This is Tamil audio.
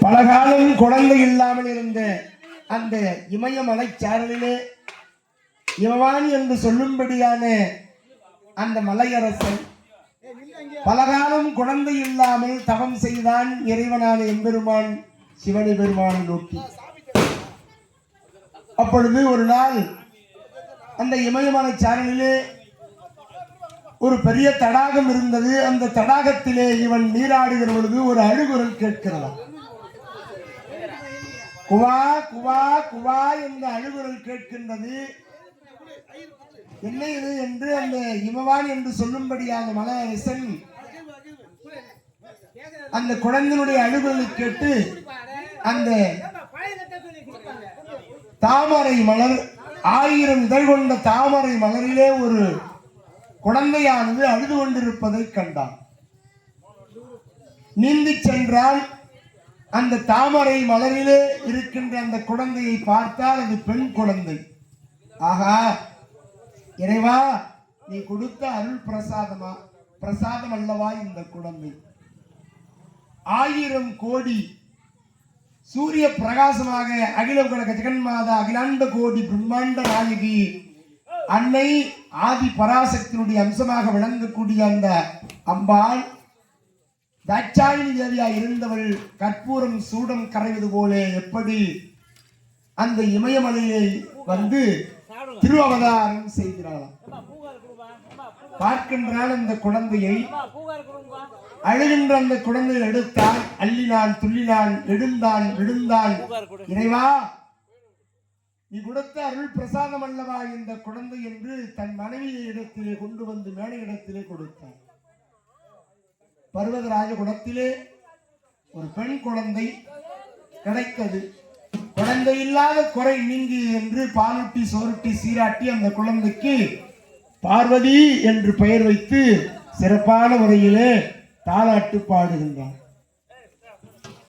பலகாலம் குழந்தை இல்லாமல் இருந்த அந்த இமயமலை சாரலிலே இமவான் என்று சொல்லும்படியான அந்த மலையரசன் பலகாலம் குழந்தை இல்லாமல் தவம் செய்தான் இறைவனான எம்பெருமான் சிவனி பெருமானை நோக்கி. அப்பொழுது ஒரு நாள் அந்த இமயமலை சாரலிலே ஒரு பெரிய தடாகம் இருந்தது. அந்த தடாகத்திலே இவன் நீராடுகிற பொழுது ஒரு அழுகுரல் கேட்கிறான். குவா குவா குவா என்ற அழுகுரல் கேட்கின்றது. என்ன இது என்று அந்த இமவான் என்று சொல்லும்படியான மலையரசன் அந்த குழந்தையினுடைய அழுகுரலை கேட்டு அந்த தாமரை மலர் 1000 இதழ் கொண்ட தாமரை மலரிலே ஒரு குழந்தையானது அழுது கொண்டிருப்பதை கண்டான். நீந்தி சென்றால் அந்த தாமரை மலரிலே இருக்கின்ற அந்த குழந்தையை பார்த்தால் அது பெண் குழந்தை. ஆகா, இறைவா, நீ கொடுத்த அருள் பிரசாதம் அல்லவா இந்த குழந்தை. 1000 கோடி சூரிய பிரகாசமாக அகில உலக ஜெகன்மாதா அகிலாண்ட கோடி பிரம்மாண்ட நாயகி அன்னை ஆதி பராசக்தியினுடைய அம்சமாக விளங்கக்கூடிய அந்த அம்பாள் தாட்சாயினி தேவியாய் இருந்தவள் கற்பூரம் சூடம் கரைவது போல எப்படி அந்த இமயமலையை வந்து திருவவதாரம் செய்கிறாள். பார்க்கின்றான் அந்த குழந்தையை. அழுகின்ற அந்த குழந்தையை எடுத்தான், அள்ளினான், துள்ளினான், எழுந்தான், விழுந்தான். இறைவா, நீ கொடுத்த அருள் பிரசாதம் அல்லவா இந்த குழந்தை என்று தன் மனைவியை இடத்திலே கொண்டு வந்து மேடை இடத்திலே கொடுத்தான். பர்வதராஜ குலத்திலே ஒரு பெண் குழந்தை கிடைத்தது. குழந்தை இல்லாத குறை நீங்கி என்று பாலூட்டி சோறுட்டி சீராட்டி அந்த குழந்தைக்கு பார்வதி என்று பெயர் வைத்து சிறப்பான முறையிலே தாலாட்டு பாடுகின்றான்.